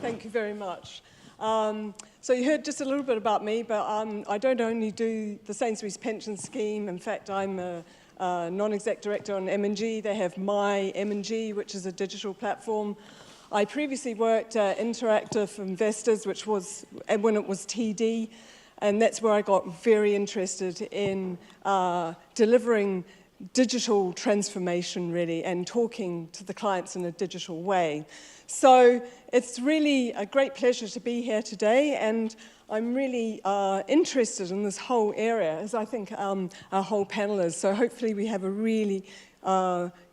Thank you very much. So you heard just a little bit about me, but I don't only do the Sainsbury's pension scheme. In fact, I'm a non-exec director on M&G. They have My M&G, which is a digital platform. I previously worked at Interactive Investors, which was, when it was TD, and that's where I got very interested in delivering digital transformation, really, and talking to the clients in a digital way. So it's really a great pleasure to be here today, and I'm really interested in this whole area, as I think our whole panel is. So hopefully we have a really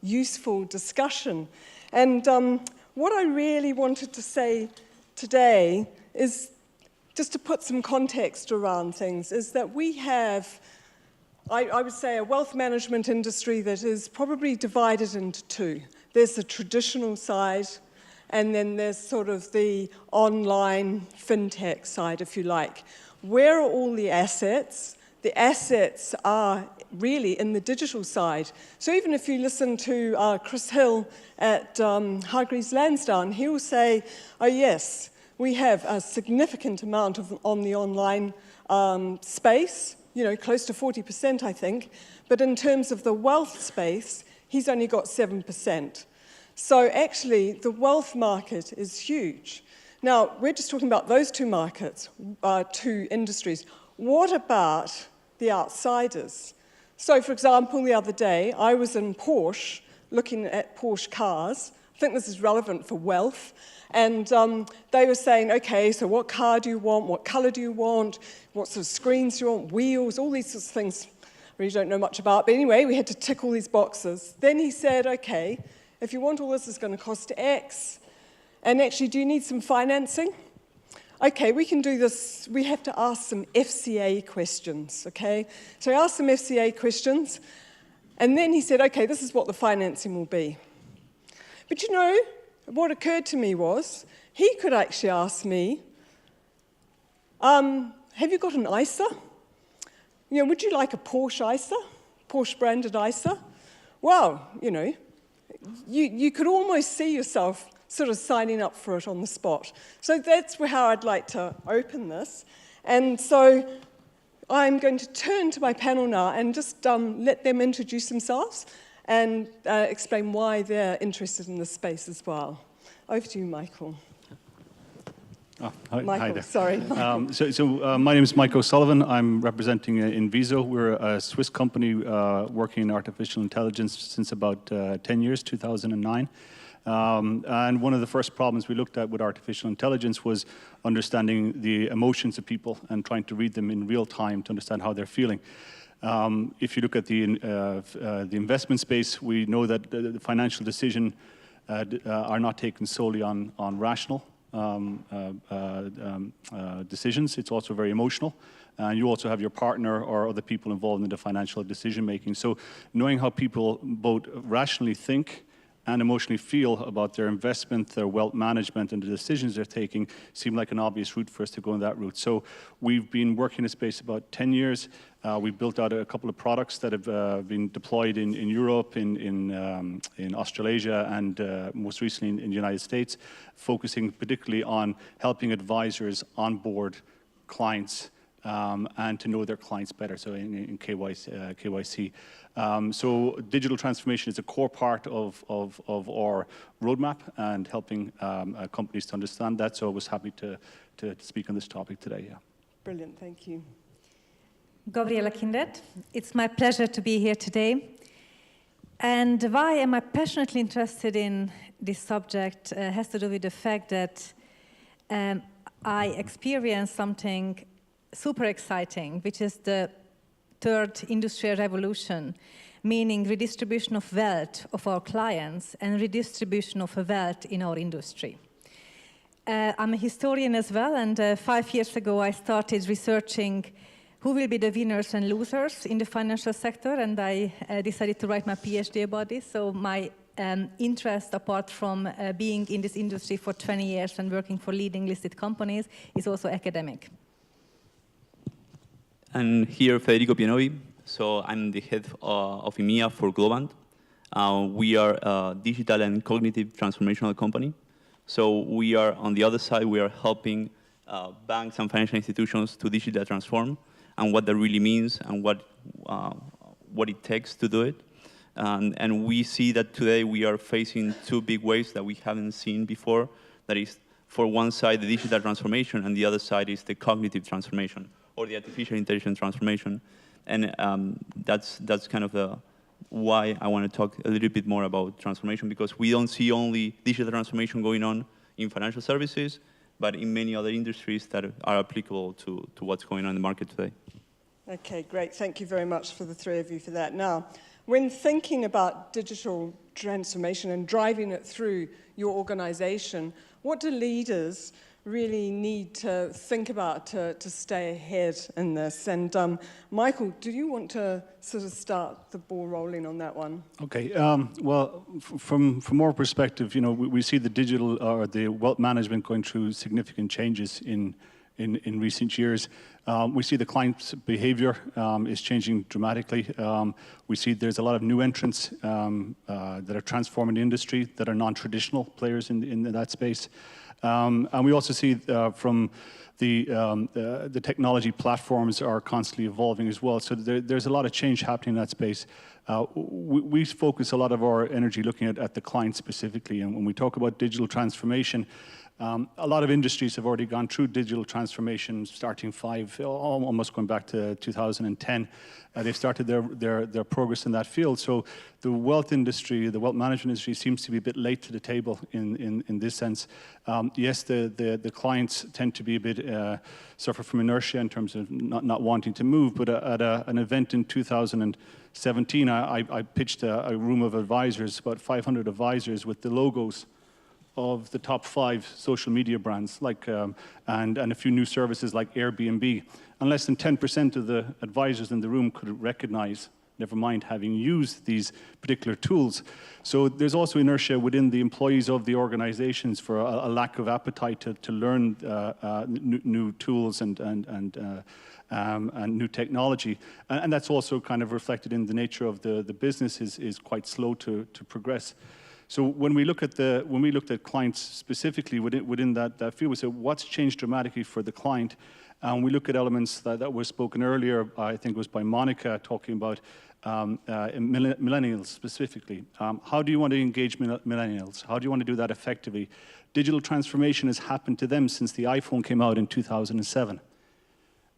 useful discussion. And what I really wanted to say today is, just to put some context around things, is that we have, I would say, a wealth management industry that is probably divided into two. There's the traditional side, and then there's sort of the online FinTech side, if you like. Where are all the assets? The assets are really in the digital side. So even if you listen to Chris Hill at Hargreaves Lansdown, he will say, oh yes, we have a significant amount on the online space, you know, close to 40%, I think. But in terms of the wealth space, he's only got 7%. So actually, the wealth market is huge. Now, we're just talking about those two markets, two industries. What about the outsiders? So, for example, the other day, I was in Porsche, looking at Porsche cars. I think this is relevant for wealth. And they were saying, okay, so what car do you want? What color do you want? What sort of screens do you want? Wheels, all these sorts of things I really don't know much about. But anyway, we had to tick all these boxes. Then he said, okay, if you want all this, it's going to cost X. And actually, do you need some financing? Okay, we can do this. We have to ask some FCA questions, okay? So I asked some FCA questions. And then he said, okay, this is what the financing will be. But you know, what occurred to me was, he could actually ask me, have you got an ISA? You know, would you like a Porsche ISA? Porsche branded ISA? Well, you know, you could almost see yourself sort of signing up for it on the spot. So that's how I'd like to open this. And so I'm going to turn to my panel now and just let them introduce themselves and explain why they're interested in this space as well. Over to you, Michael. Oh, hi, Michael, hi there. Sorry. My name is Mike O'Sullivan. I'm representing NVISO. We're a Swiss company working in artificial intelligence since about 10 years, 2009. And one of the first problems we looked at with artificial intelligence was understanding the emotions of people and trying to read them in real time to understand how they're feeling. If you look at the investment space, we know that the financial decisions are not taken solely on rational decisions. It's also very emotional. And you also have your partner or other people involved in the financial decision making. So knowing how people both rationally think and emotionally feel about their investment, their wealth management, and the decisions they're taking seemed like an obvious route for us to go in that route. So we've been working in this space about 10 years. We've built out a couple of products that have been deployed in Europe, in Australasia, and most recently in the United States, focusing particularly on helping advisors onboard clients and to know their clients better, so in KYC. So digital transformation is a core part of our roadmap and helping companies to understand that. So I was happy to speak on this topic today. Yeah. Brilliant, thank you. Gabriella Kindert. It's my pleasure to be here today. And why am I passionately interested in this subject has to do with the fact that I experienced something super exciting, which is the third industrial revolution, meaning redistribution of wealth of our clients and redistribution of wealth in our industry. I'm a historian as well, and 5 years ago I started researching who will be the winners and losers in the financial sector, and I decided to write my PhD about this. So my interest, apart from being in this industry for 20 years and working for leading listed companies, is also academic. And here, Federico Pienovi. So I'm the head of EMEA for Globant. We are a digital and cognitive transformational company. So we are, on the other side, we are helping banks and financial institutions to digitally transform and what that really means and what it takes to do it. And we see that today we are facing two big waves that we haven't seen before. That is, for one side, the digital transformation, and the other side is the cognitive transformation, or the artificial intelligence transformation. And that's kind of why I want to talk a little bit more about transformation, because we don't see only digital transformation going on in financial services, but in many other industries that are applicable to what's going on in the market today. Okay, great. Thank you very much for the three of you for that. Now, when thinking about digital transformation and driving it through your organization, what do leaders really need to think about to stay ahead in this? And Michael, do you want to sort of start the ball rolling on that one? Okay. Well, from our perspective, you know, we see the digital or the wealth management going through significant changes in recent years. We see the client's behavior is changing dramatically. We see there's a lot of new entrants that are transforming the industry that are non-traditional players in that space. And we also see from the technology platforms are constantly evolving as well. So there's a lot of change happening in that space. We focus a lot of our energy looking at the client specifically. And when we talk about digital transformation, a lot of industries have already gone through digital transformation, starting almost going back to 2010. They've started their progress in that field. So the wealth industry, the wealth management industry, seems to be a bit late to the table in this sense. Yes, the clients tend to be a bit suffer from inertia in terms of not wanting to move. But at an event in 2017, I pitched a room of advisors, about 500 advisors, with the logos of the top 5 social media brands, like and a few new services like Airbnb. And less than 10% of the advisors in the room could recognize, never mind having used these particular tools. So there's also inertia within the employees of the organizations for a lack of appetite to learn new tools and new technology. And that's also kind of reflected in the nature of the business is quite slow to progress. So when we looked at clients specifically within that field, we said, what's changed dramatically for the client? And we look at elements that were spoken earlier, I think it was by Monica, talking about millennials specifically. How do you want to engage millennials? How do you want to do that effectively? Digital transformation has happened to them since the iPhone came out in 2007.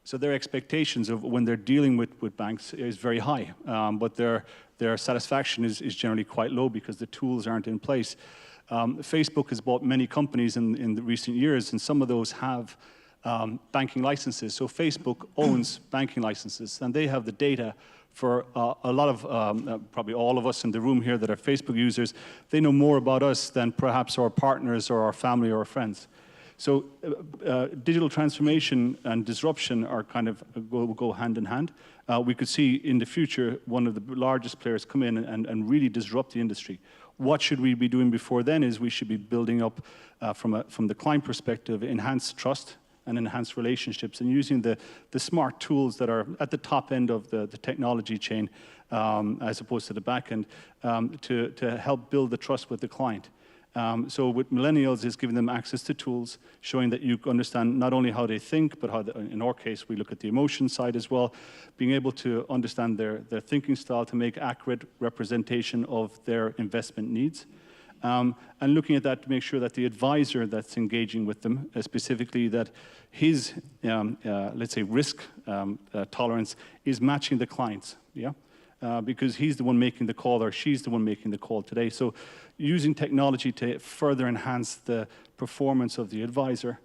So their expectations of when they're dealing with banks is very high, but their satisfaction is generally quite low because the tools aren't in place. Facebook has bought many companies in the recent years, and some of those have banking licenses. So Facebook owns banking licenses, and they have the data for a lot of, probably all of us in the room here that are Facebook users. They know more about us than perhaps our partners or our family or our friends. So digital transformation and disruption are kind of go hand in hand. We could see in the future one of the largest players come in and really disrupt the industry. What should we be doing before then is we should be building up, from the client perspective, enhanced trust and enhanced relationships, and using the smart tools that are at the top end of the technology chain as opposed to the back end to help build the trust with the client. So with millennials, is giving them access to tools, showing that you understand not only how they think, but how, in our case, we look at the emotion side as well, being able to understand their thinking style to make accurate representation of their investment needs. And looking at that to make sure that the advisor that's engaging with them, specifically that his, let's say, risk tolerance is matching the client's, yeah? Because he's the one making the call or she's the one making the call today. So using technology to further enhance the performance of the advisor.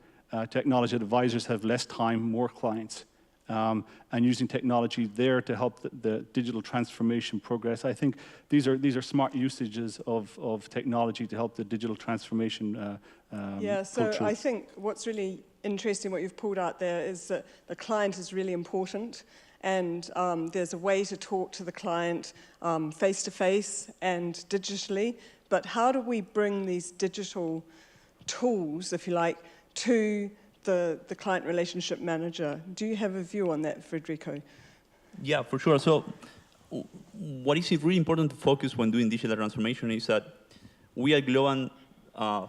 Technology advisors have less time, more clients. And using technology there to help the digital transformation progress. I think these are smart usages of technology to help the digital transformation yeah, so I think what's really interesting, what you've pulled out there, is that the client is really important. And there's a way to talk to the client face-to-face and digitally. But how do we bring these digital tools, if you like, to the client relationship manager? Do you have a view on that, Federico? Yeah, for sure. So what is really important to focus when doing digital transformation is that we at Globant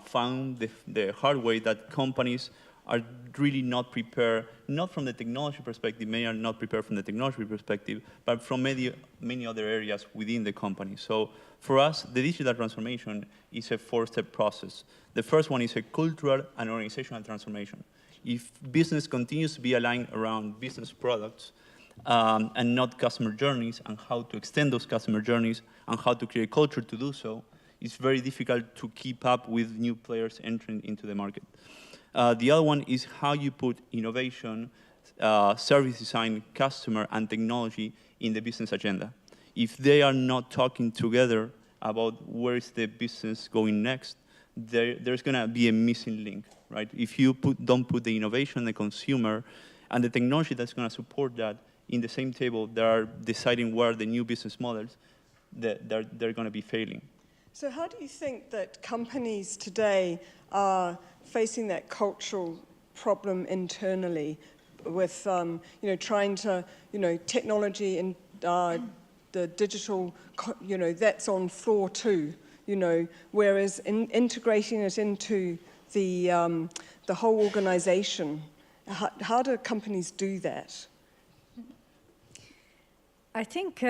found the hard way that companies are really not prepared, not from the technology perspective, many are not prepared from the technology perspective, but from many other areas within the company. So for us, the digital transformation is a four-step process. The first one is a cultural and organizational transformation. If business continues to be aligned around business products and not customer journeys, and how to extend those customer journeys, and how to create culture to do so, it's very difficult to keep up with new players entering into the market. The other one is how you put innovation, service design, customer, and technology in the business agenda. If they are not talking together about where is the business going next, there's going to be a missing link, right? If you don't put the innovation, the consumer, and the technology that's going to support that in the same table, they are deciding where the new business models, they're going to be failing. So how do you think that companies today are facing that cultural problem internally with, trying to, technology and the digital, that's on floor two, whereas integrating it into the whole organization, how do companies do that? I think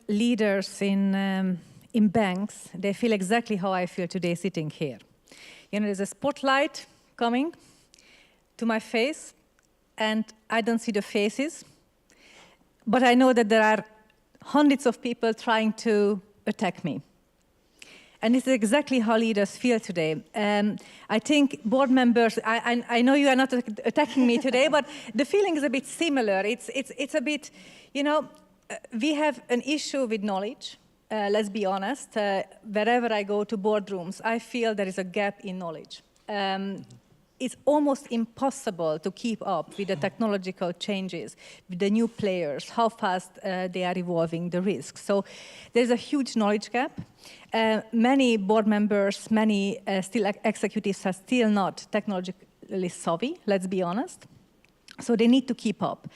leaders in banks, they feel exactly how I feel today sitting here. There's a spotlight coming to my face, and I don't see the faces, but I know that there are hundreds of people trying to attack me. And this is exactly how leaders feel today. I think board members, I know you are not attacking me today, but the feeling is a bit similar. It's a bit, we have an issue with knowledge. Let's be honest, wherever I go to boardrooms, I feel there is a gap in knowledge. It's almost impossible to keep up with the technological changes, with the new players, how fast they are evolving, the risks. So there's a huge knowledge gap. Many board members, many still executives are still not technologically savvy, let's be honest. So they need to keep up.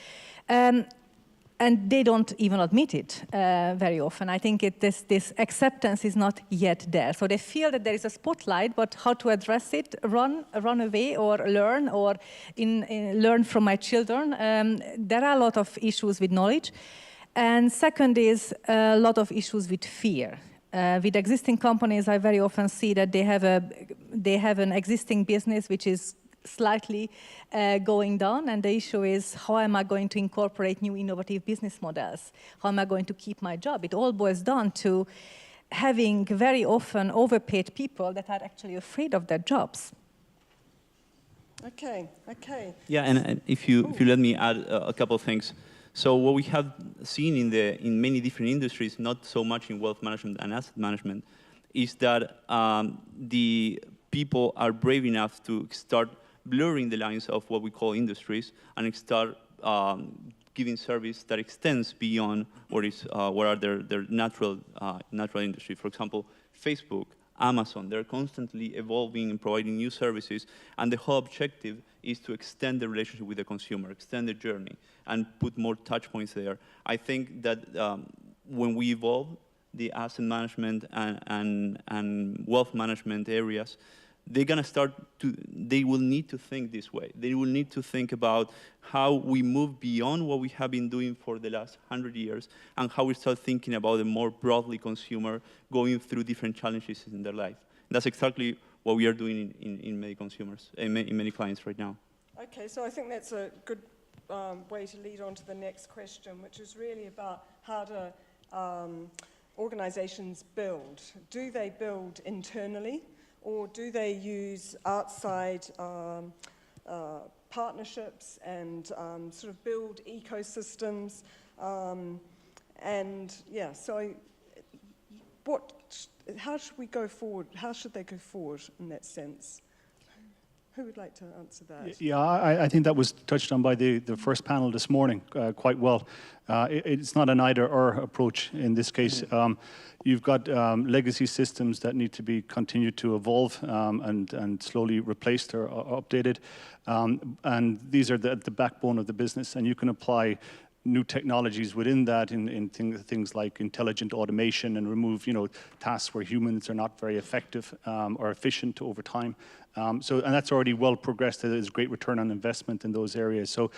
And they don't even admit it very often. I think this acceptance is not yet there. So they feel that there is a spotlight, but how to address it, run away or learn, or learn from my children. There are a lot of issues with knowledge. And second is a lot of issues with fear. With existing companies, I very often see that they have an existing business which is slightly going down, and the issue is, how am I going to incorporate new innovative business models? How am I going to keep my job? It all boils down to having very often overpaid people that are actually afraid of their jobs. Okay. Yeah, and if you let me add a couple of things. So what we have seen in many different industries, not so much in wealth management and asset management, is that the people are brave enough to start blurring the lines of what we call industries and start giving service that extends beyond what are their natural industry. For example, Facebook, Amazon, they're constantly evolving and providing new services, and the whole objective is to extend the relationship with the consumer, extend the journey, and put more touch points there. I think that when we evolve the asset management and wealth management areas, they will need to think this way. They will need to think about how we move beyond what we have been doing for the last 100 years, and how we start thinking about a more broadly consumer going through different challenges in their life. And that's exactly what we are doing in many consumers, in many clients right now. Okay, so I think that's a good way to lead on to the next question, which is really about how do organizations build. Do they build internally? Or do they use outside partnerships and sort of build ecosystems? So how should we go forward? How should they go forward in that sense? Who would like to answer that? Yeah, I think that was touched on by the first panel this morning quite well. It's not an either-or approach in this case. You've got legacy systems that need to be continued to evolve and slowly replaced or updated. And these are the backbone of the business. And you can apply new technologies within that in things like intelligent automation and remove, tasks where humans are not very effective or efficient over time. And that's already well progressed. There's great return on investment in those areas. So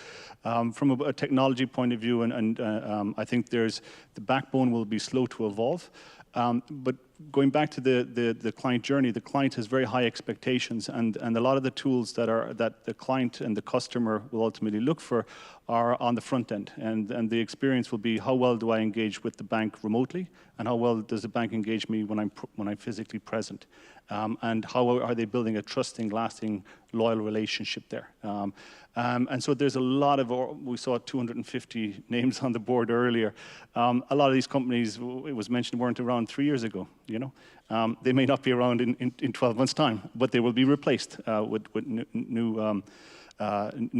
from a technology point of view, I think the backbone will be slow to evolve. But going back to the client journey, the client has very high expectations, and a lot of the tools that the client and the customer will ultimately look for are on the front end. And the experience will be, how well do I engage with the bank remotely, and how well does the bank engage me when I'm physically present? And how are they building a trusting, lasting, loyal relationship there? And so there's a lot of, we saw 250 names on the board earlier. A lot of these companies, it was mentioned, weren't around 3 years ago. They may not be around in 12 months' time, but they will be replaced with new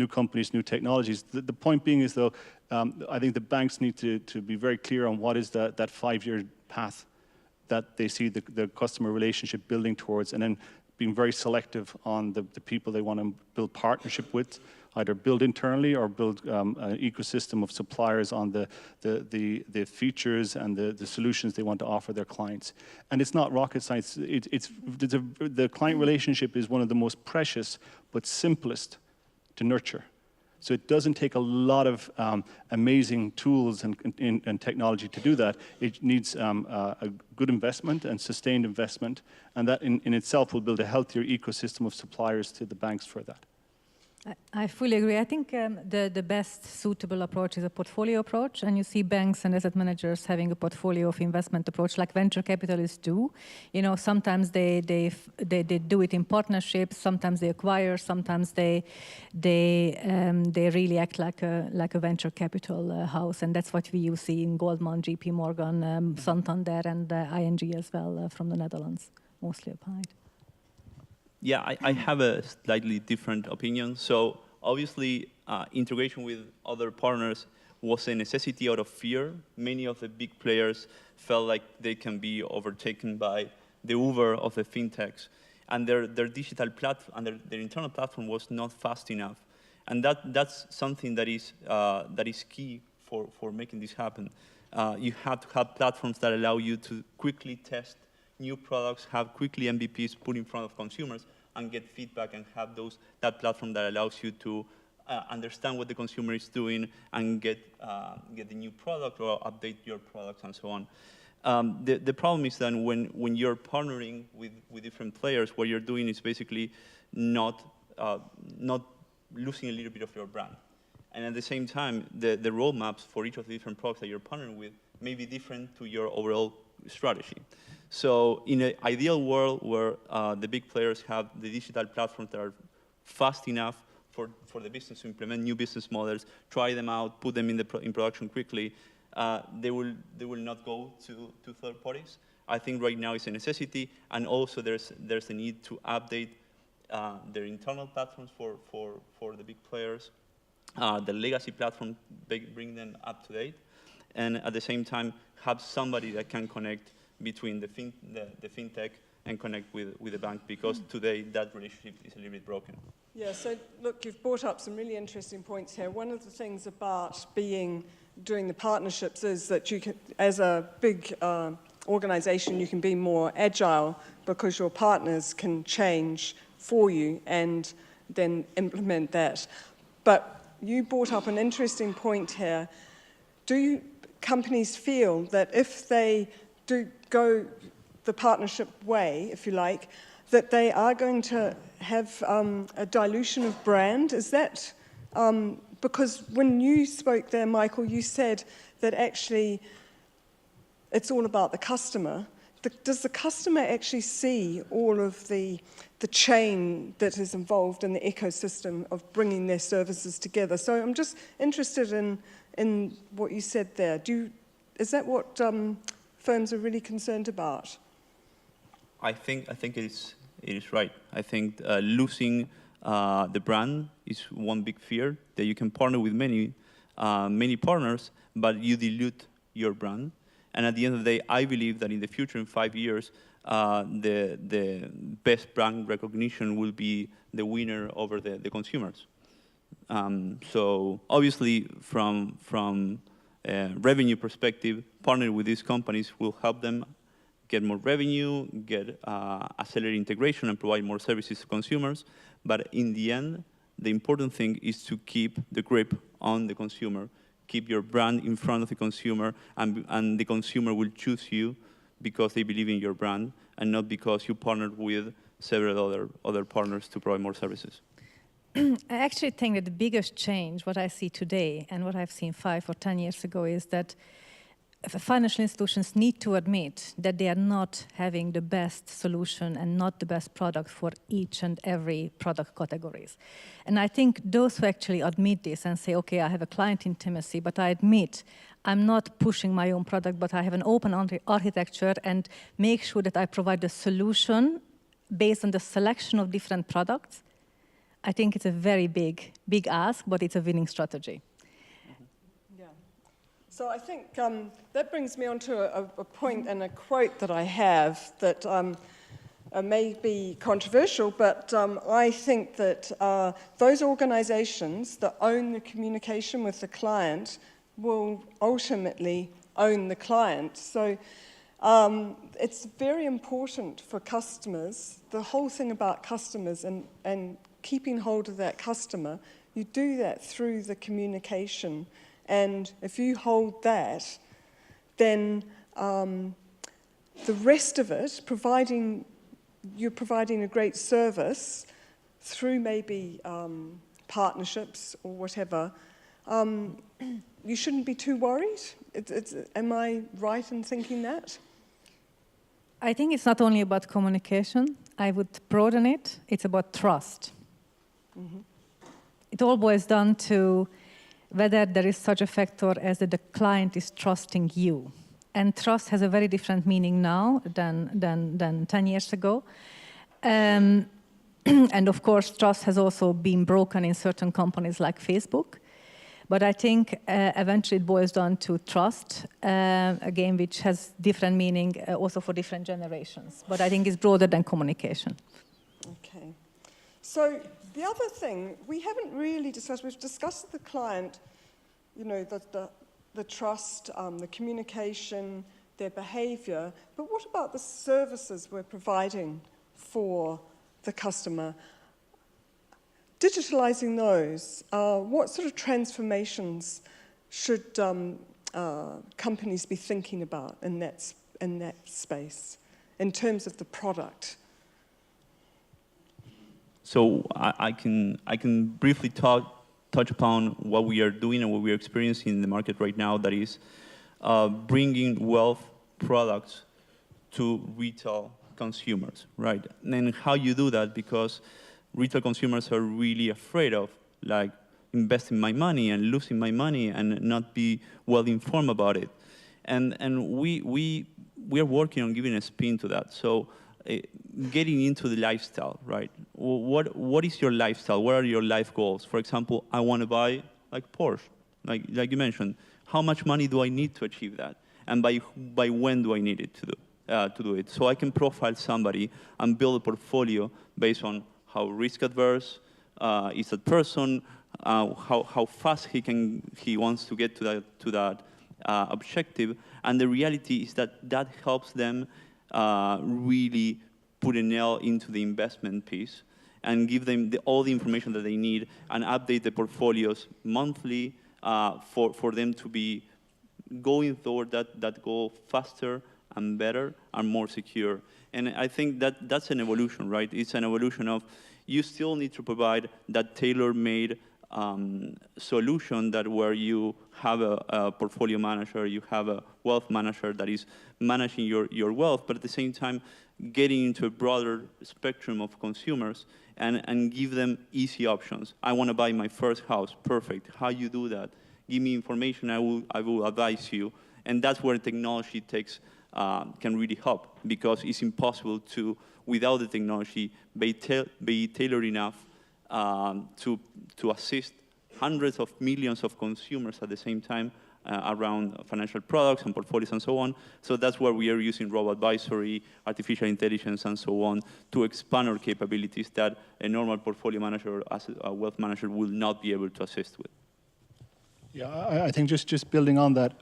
companies, new technologies. The point being is, though, I think the banks need to be very clear on what is that 5-year path that they see the customer relationship building towards, and then being very selective on the people they want to build partnership with, either build internally or build an ecosystem of suppliers on the features and the solutions they want to offer their clients. And it's not rocket science. The client relationship is one of the most precious but simplest to nurture. So it doesn't take a lot of amazing tools and technology to do that. It needs a good investment and sustained investment, and that in itself will build a healthier ecosystem of suppliers to the banks for that. I fully agree. I think the best suitable approach is a portfolio approach, and you see banks and asset managers having a portfolio of investment approach like venture capitalists do. Sometimes they do it in partnerships, sometimes they acquire, sometimes they really act like a venture capital house, and that's what we see in Goldman, JP Morgan, Santander, and ING as well from the Netherlands, mostly applied. Yeah, I have a slightly different opinion. So obviously, integration with other partners was a necessity out of fear. Many of the big players felt like they can be overtaken by the Uber of the fintechs, and their digital platform and their internal platform was not fast enough. And that's something that is key for making this happen. You have to have platforms that allow you to quickly test new products, have quickly MVPs put in front of consumers, and get feedback, and have that platform that allows you to understand what the consumer is doing and get the new product or update your products and so on. The problem is then when you're partnering with different players, what you're doing is basically not losing a little bit of your brand. And at the same time, the roadmaps for each of the different products that you're partnering with may be different to your overall strategy. So in an ideal world where the big players have the digital platforms that are fast enough for the business to implement new business models, try them out, put them in production quickly, they will not go to third parties. I think right now it's a necessity, and also there's a need to update their internal platforms for the big players, the legacy platform, bring them up to date, and at the same time have somebody that can connect between the fintech and connect with the bank, because today that relationship is a little bit broken. Yeah, so look, you've brought up some really interesting points here. One of the things about doing the partnerships is that you can, as a big organization, you can be more agile because your partners can change for you and then implement that. But you brought up an interesting point here. Do companies feel that if they do go the partnership way, if you like, that they are going to have a dilution of brand? Is that, because when you spoke there, Michael, you said that actually it's all about the customer. Does the customer actually see all of the chain that is involved in the ecosystem of bringing their services together? So I'm just interested in what you said there. Is that what firms are really concerned about? I think it is right. I think losing the brand is one big fear, that you can partner with many partners, but you dilute your brand. And at the end of the day, I believe that in the future, in 5 years, the best brand recognition will be the winner over the consumers. So obviously, from revenue perspective, partnering with these companies will help them get more revenue, get accelerate integration, and provide more services to consumers. But in the end, the important thing is to keep the grip on the consumer, keep your brand in front of the consumer, and the consumer will choose you because they believe in your brand, and not because you partnered with several other partners to provide more services. I actually think that the biggest change, what I see today and what I've seen 5 or 10 years ago, is that financial institutions need to admit that they are not having the best solution and not the best product for each and every product categories. And I think those who actually admit this and say, okay, I have a client intimacy, but I admit I'm not pushing my own product, but I have an open architecture and make sure that I provide a solution based on the selection of different products. I think it's a very big ask, but it's a winning strategy. Yeah. So I think that brings me on to a point and a quote that I have that may be controversial, but I think that those organizations that own the communication with the client will ultimately own the client. So it's very important for customers, the whole thing about customers and keeping hold of that customer, you do that through the communication. And if you hold that, then the rest of it, you're providing a great service through maybe partnerships or whatever, you shouldn't be too worried. Am I right in thinking that? I think it's not only about communication. I would broaden it. It's about trust. Mm-hmm. It all boils down to whether there is such a factor as that the client is trusting you. And trust has a very different meaning now than 10 years ago. And of course, trust has also been broken in certain companies like Facebook. But I think eventually it boils down to trust, again, which has different meaning also for different generations. But I think it's broader than communication. Okay. So the other thing, we haven't really discussed, we've discussed the client, you know, the trust, the communication, their behavior, but what about the services we're providing for the customer? Digitalizing those, what sort of transformations should companies be thinking about in that space, in terms of the product? So I can briefly touch upon what we are doing and what we are experiencing in the market right now, that is bringing wealth products to retail consumers, right? And how you do that, because retail consumers are really afraid of like investing my money and losing my money and not be well informed about it. And we are working on giving a spin to that. So getting into the lifestyle, right? What is your lifestyle? What are your life goals? For example, I want to buy like Porsche, like you mentioned. How much money do I need to achieve that? And by when do I need it to do it? So I can profile somebody and build a portfolio based on how risk adverse is that person, how fast he wants to get to that objective. And the reality is that helps them really put a nail into the investment piece and give them all the information that they need and update the portfolios monthly for them to be going toward that goal faster and better and more secure. And I think that's an evolution, right? It's an evolution of you still need to provide that tailor-made solution that where you have a portfolio manager, you have a wealth manager that is managing your wealth, but at the same time getting into a broader spectrum of consumers and give them easy options. I want to buy my first house. Perfect. How you do that? Give me information. I will advise you. And that's where technology can really help, because it's impossible to, without the technology, be tailored enough to assist hundreds of millions of consumers at the same time around financial products and portfolios and so on. So that's where we are using robo-advisory, artificial intelligence, and so on to expand our capabilities that a normal portfolio manager, as a wealth manager, will not be able to assist with. Yeah, I think just building on that,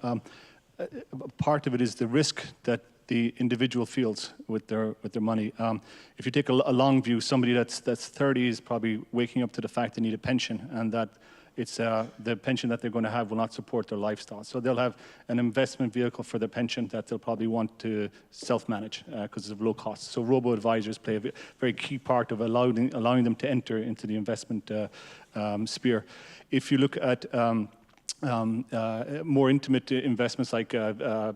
part of it is the risk that the individual feels with their money. If you take a long view, somebody that's 30 is probably waking up to the fact they need a pension, and that it's the pension that they're going to have will not support their lifestyle. So they'll have an investment vehicle for their pension that they'll probably want to self-manage because of low costs. So robo-advisors play a very key part of allowing them to enter into the investment sphere. If you look at more intimate investments like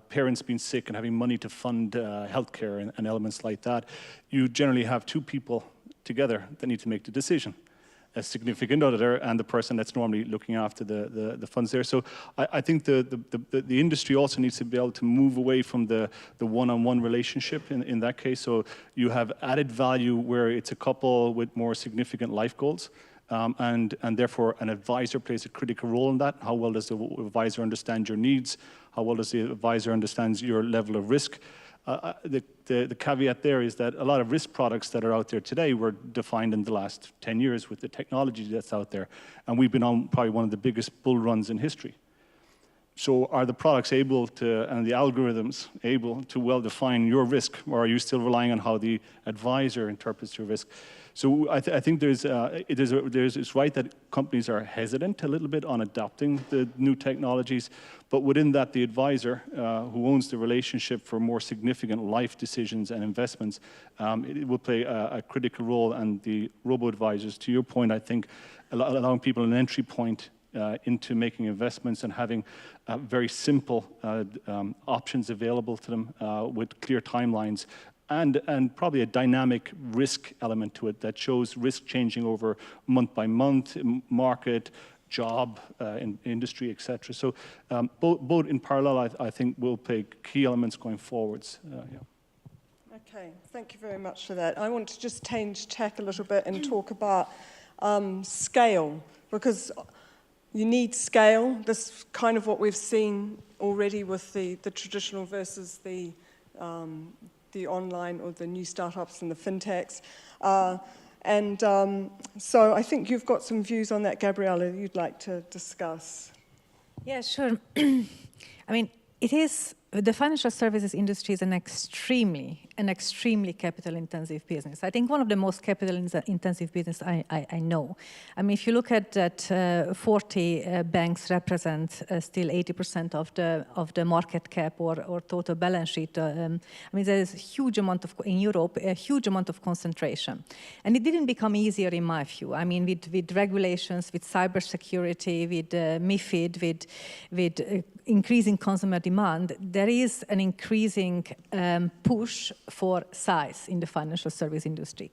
parents being sick and having money to fund healthcare and elements like that, you generally have two people together that need to make the decision. A significant other and the person that's normally looking after the funds there. So I think the industry also needs to be able to move away from the one-on-one relationship in that case. So you have added value where it's a couple with more significant life goals. And therefore, an advisor plays a critical role in that. How well does the advisor understand your needs? How well does the advisor understand your level of risk? The caveat there is that a lot of risk products that are out there today were defined in the last 10 years with the technology that's out there. And we've been on probably one of the biggest bull runs in history. So are the products able to, and the algorithms able to well define your risk, or are you still relying on how the advisor interprets your risk? So I think it's right that companies are hesitant a little bit on adopting the new technologies, but within that, the advisor who owns the relationship for more significant life decisions and investments, it will play a critical role. And the robo-advisors, to your point, I think allowing people an entry point into making investments and having very simple options available to them with clear timelines, and probably a dynamic risk element to it that shows risk changing over month by month, market, job, industry, etc. So both in parallel, I think, will play key elements going forwards. Yeah. Okay, thank you very much for that. I want to just change tack a little bit and talk about scale, because you need scale. This is kind of what we've seen already with the traditional versus the online or the new startups and the fintechs. So I think you've got some views on that, Gabriella, you'd like to discuss. Yeah, sure. I mean, the financial services industry is an extremely capital-intensive business. I think one of the most capital-intensive business I know. I mean, if you look at that, 40 banks represent still 80% of the market cap or total balance sheet. I mean, there is a huge amount of, in Europe, a huge amount of concentration. And it didn't become easier in my view. I mean, with regulations, with cybersecurity, with MiFID, with increasing consumer demand, there is an increasing push for size in the financial service industry.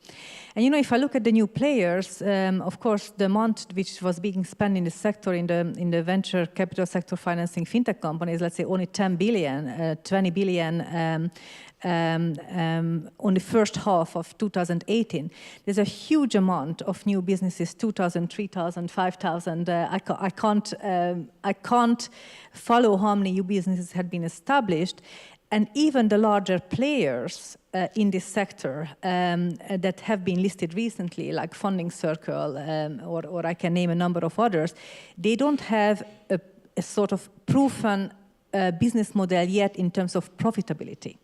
And you know, if I look at the new players, of course, the amount which was being spent in the sector, in the venture capital sector financing fintech companies, let's say only 10 billion, 20 billion on the first half of 2018. There's a huge amount of new businesses, 2,000, 3,000, 5,000. I can't follow how many new businesses had been established. And even the larger players in this sector that have been listed recently, like Funding Circle, or I can name a number of others, they don't have a sort of proven business model yet in terms of profitability.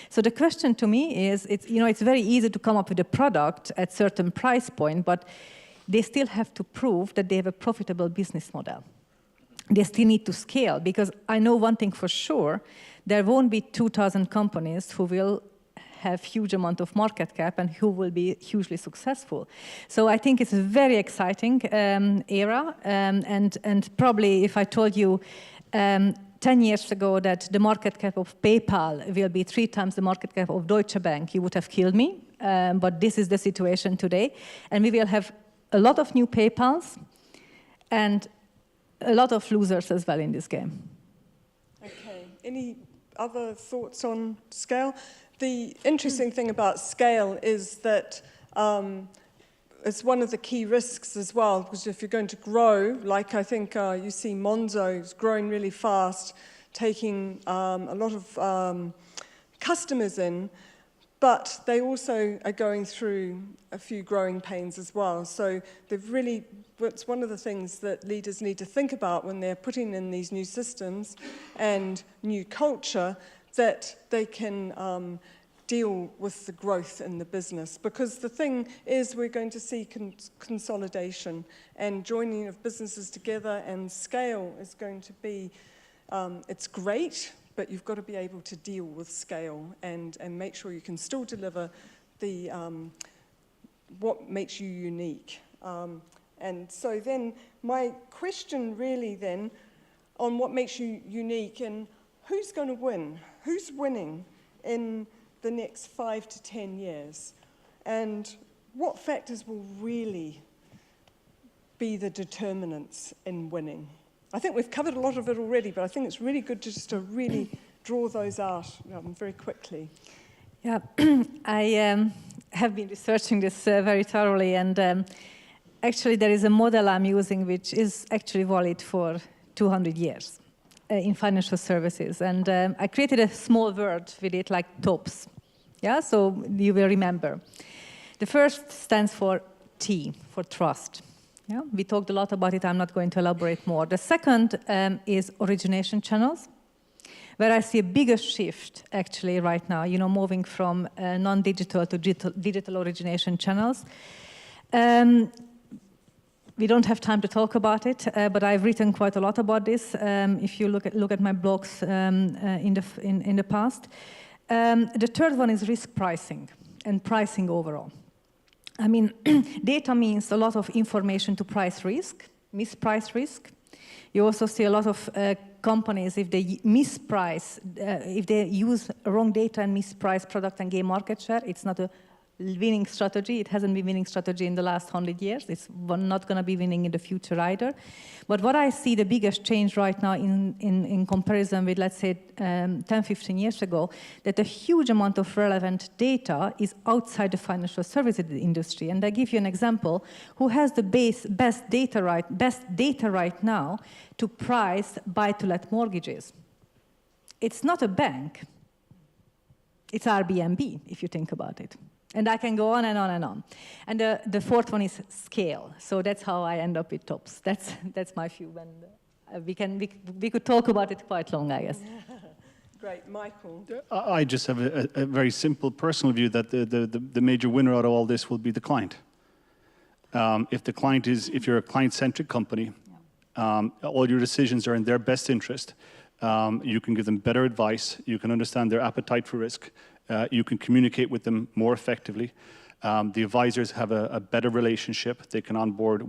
So the question to me is, it's very easy to come up with a product at certain price point, but they still have to prove that they have a profitable business model. They still need to scale, because I know one thing for sure, there won't be 2,000 companies who will have huge amount of market cap and who will be hugely successful. So I think it's a very exciting era, and probably if I told you 10 years ago that the market cap of PayPal will be 3 times the market cap of Deutsche Bank, you would have killed me. But this is the situation today. And we will have a lot of new PayPals and a lot of losers as well in this game. Okay, any other thoughts on scale? The interesting thing about scale is that it's one of the key risks as well, because if you're going to grow, like I think you see Monzo is growing really fast, taking a lot of customers in, but they also are going through a few growing pains as well. So they've really, it's one of the things that leaders need to think about when they're putting in these new systems and new culture, that they can deal with the growth in the business. Because the thing is, we're going to see consolidation and joining of businesses together, and scale is going to be, it's great, but you've got to be able to deal with scale and make sure you can still deliver the what makes you unique. And so then my question really then on what makes you unique and who's going to win? Who's winning in the next 5 to 10 years? And what factors will really be the determinants in winning? I think we've covered a lot of it already, but I think it's really good just to really draw those out very quickly. Yeah, I have been researching this very thoroughly, and actually there is a model I'm using which is actually valid for 200 years in financial services. And I created a small word with it, like TOPS. Yeah, so you will remember. The first stands for T, for trust. Yeah, we talked a lot about it. I'm not going to elaborate more. The second is origination channels, where I see a bigger shift actually right now, moving from non-digital to digital origination channels. We don't have time to talk about it, but I've written quite a lot about this. If you look at my blogs in the past. The third one is risk pricing and pricing overall. I mean, data means a lot of information to price risk, misprice risk. You also see a lot of companies, if they misprice, if they use wrong data and misprice product and gain market share, it's not a winning strategy. It hasn't been winning strategy in the last 100 years. It's not going to be winning in the future either. But what I see the biggest change right now in comparison with, let's say, 10, 15 years ago, that a huge amount of relevant data is outside the financial services industry. And I give you an example. Who has the best data right now to price buy-to-let mortgages? It's not a bank. It's Airbnb, if you think about it. And I can go on and on and on. And the fourth one is scale. So that's how I end up with TOPS. That's my view. And we could talk about it quite long, I guess. Great, Michael. I just have a very simple personal view that the major winner out of all this will be the client. If you're a client-centric company, all your decisions are in their best interest. You can give them better advice. You can understand their appetite for risk. You can communicate with them more effectively. The advisors have a better relationship. They can onboard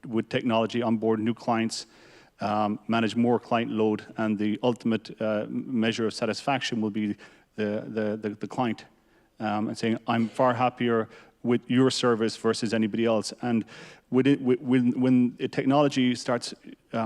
with technology, onboard new clients, manage more client load, and the ultimate measure of satisfaction will be the client. And saying, I'm far happier with your service versus anybody else. And when technology starts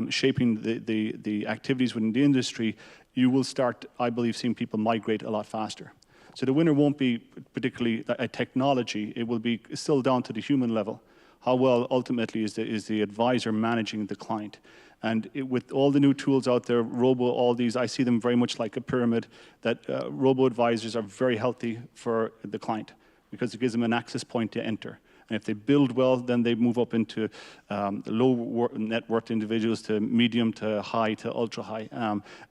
shaping the activities within the industry, you will start, I believe, seeing people migrate a lot faster. So the winner won't be particularly a technology. It will be still down to the human level. How well ultimately is the advisor managing the client? And with all the new tools out there, all these, I see them very much like a pyramid, that robo-advisors are very healthy for the client because it gives them an access point to enter. And if they build well, then they move up into low net worth individuals to medium to high to ultra high.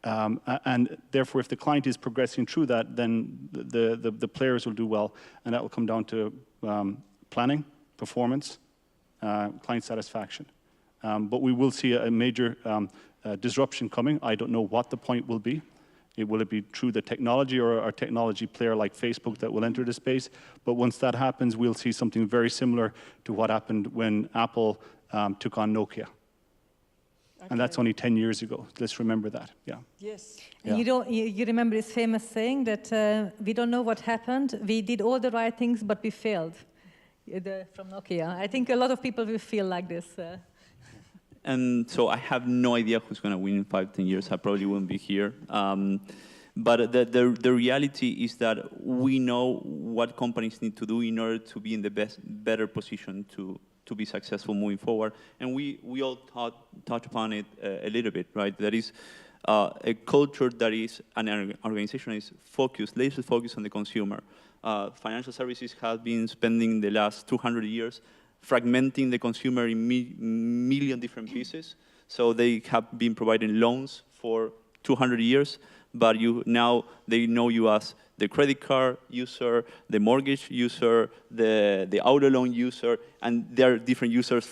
And therefore, if the client is progressing through that, then the players will do well. And that will come down to planning, performance, client satisfaction. But we will see a major disruption coming. I don't know what the point will be. Will it be through the technology or a technology player like Facebook that will enter the space? But once that happens, we'll see something very similar to what happened when Apple took on Nokia. Okay. And that's only 10 years ago. Let's remember that. Yeah. Yes. Yeah. You remember this famous saying that we don't know what happened. We did all the right things, but we failed. From Nokia. I think a lot of people will feel like this. And so I have no idea who's going to win in 5, 10 years. I probably won't be here. But the reality is that we know what companies need to do in order to be in the better position to to be successful moving forward. And we all touch upon it a little bit, right? That is a culture that is, an organization is focused, laser focused on the consumer. Financial services have been spending the last 200 years fragmenting the consumer in million different pieces. So they have been providing loans for 200 years, but now they know you as the credit card user, the mortgage user, the auto loan user, and there are different users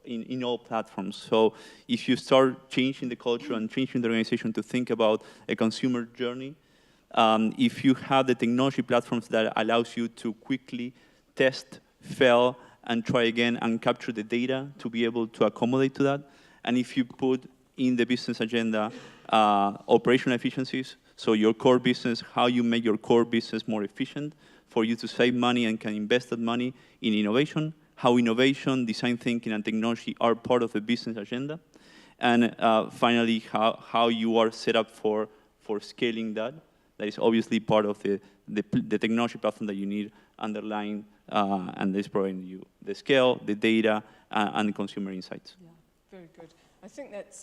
in all platforms. So if you start changing the culture and changing the organization to think about a consumer journey, if you have the technology platforms that allows you to quickly test, fail, and try again and capture the data to be able to accommodate to that, and if you put in the business agenda operational efficiencies, so your core business, how you make your core business more efficient for you to save money and can invest that money in innovation, how innovation, design thinking, and technology are part of the business agenda, and finally, how you are set up for scaling that. That is obviously part of the technology platform that you need underlying, and this providing you the scale, the data, and consumer insights. Yeah, very good. I think that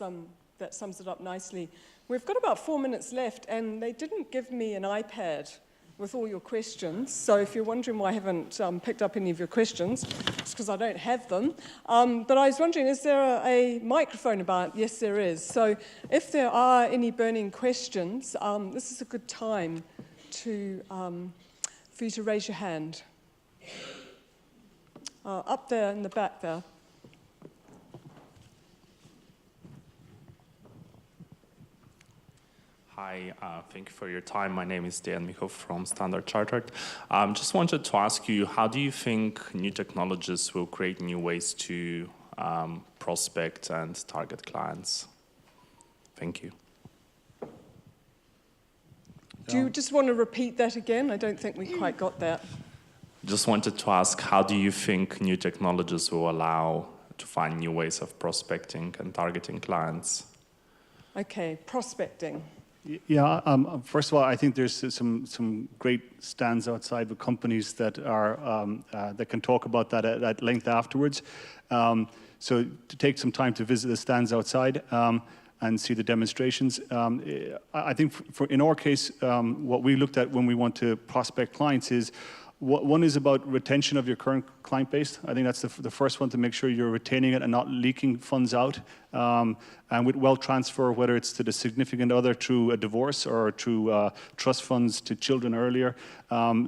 sums it up nicely. We've got about 4 minutes left, and they didn't give me an iPad with all your questions. So if you're wondering why I haven't picked up any of your questions, it's because I don't have them. But I was wondering, is there a microphone about? Yes, there is. So if there are any burning questions, this is a good time for you to raise your hand. Up there in the back there. Hi, thank you for your time. My name is Mizuho from Standard Chartered. Just wanted to ask you, how do you think new technologies will create new ways to prospect and target clients? Thank you. Do you just want to repeat that again? I don't think we quite got that. Just wanted to ask, how do you think new technologies will allow to find new ways of prospecting and targeting clients? Okay, prospecting. Yeah, first of all, I think there's some great stands outside with companies that are that can talk about that at length afterwards. So to take some time to visit the stands outside and see the demonstrations. I think in our case, what we looked at when we want to prospect clients is, one is about retention of your current client base. I think that's the first one, to make sure you're retaining it and not leaking funds out. And with wealth transfer, whether it's to the significant other through a divorce or through trust funds to children earlier,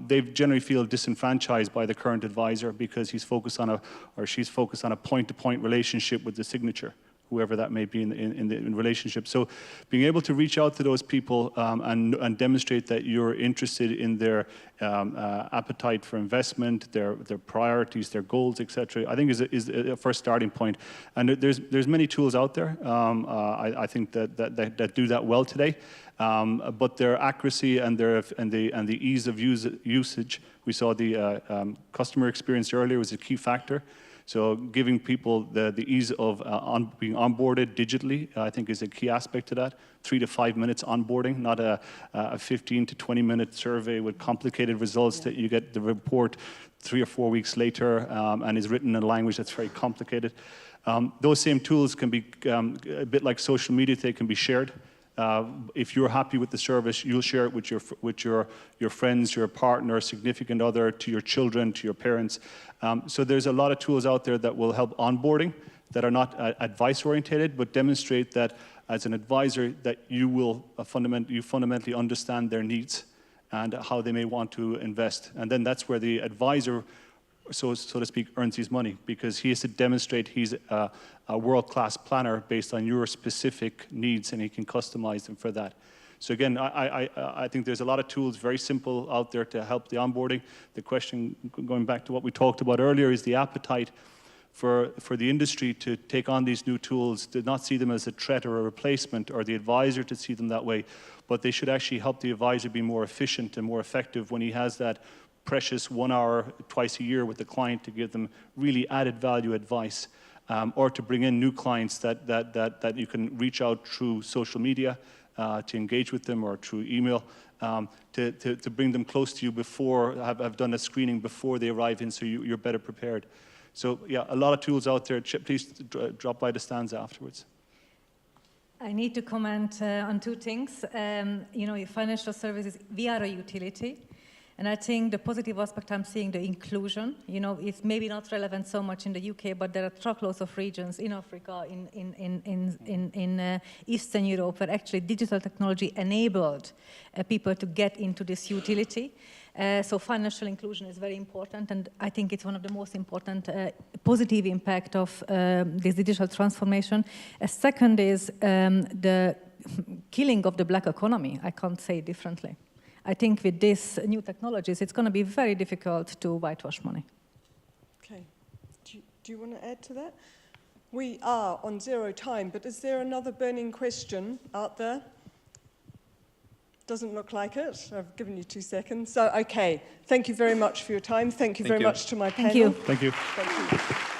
they generally feel disenfranchised by the current advisor because he's focused on she's focused on a point-to-point relationship with the signature, whoever that may be in the relationship. So being able to reach out to those people and demonstrate that you're interested in their appetite for investment, their priorities, their goals, etc., I think is a first starting point. And there's many tools out there, I think that do that well today. But their accuracy and the ease of usage, we saw the customer experience earlier was a key factor. So giving people the ease of being onboarded digitally, I think, is a key aspect to that. 3 to 5 minutes onboarding, not a 15 to 20 minute survey with complicated results that you get the report 3 or 4 weeks later and is written in a language that's very complicated. Those same tools can be a bit like social media. They can be shared. If you're happy with the service, you'll share it with your friends, your partner, significant other, to your children, to your parents. So there's a lot of tools out there that will help onboarding, that are not advice oriented, but demonstrate that as an advisor that you fundamentally understand their needs and how they may want to invest. And then that's where the advisor, so to speak, earns his money, because he has to demonstrate he's a world-class planner based on your specific needs, and he can customize them for that. So again, I think there's a lot of tools, very simple, out there to help the onboarding. The question, going back to what we talked about earlier, is the appetite for the industry to take on these new tools, to not see them as a threat or a replacement, or the advisor to see them that way, but they should actually help the advisor be more efficient and more effective when he has that precious 1 hour twice a year with the client to give them really added value advice, or to bring in new clients that you can reach out through social media to engage with them, or through email, to bring them close to you before, have done a screening before they arrive in, so you're better prepared. So yeah, a lot of tools out there. Please drop by the stands afterwards. I need to comment on two things. You know, financial services, we are a utility. And I think the positive aspect I'm seeing, the inclusion, you know, it's maybe not relevant so much in the UK, but there are truckloads of regions in Africa, in Eastern Europe, where actually digital technology enabled people to get into this utility. So financial inclusion is very important, and I think it's one of the most important positive impact of this digital transformation. A second is the killing of the black economy. I can't say it differently. I think with these new technologies, it's going to be very difficult to whitewash money. Okay. Do you want to add to that? We are on 0 time, but is there another burning question out there? Doesn't look like it. I've given you 2 seconds. So, okay. Thank you very much for your time. Thank you very much to my panel. Thank you. Thank you. Thank you.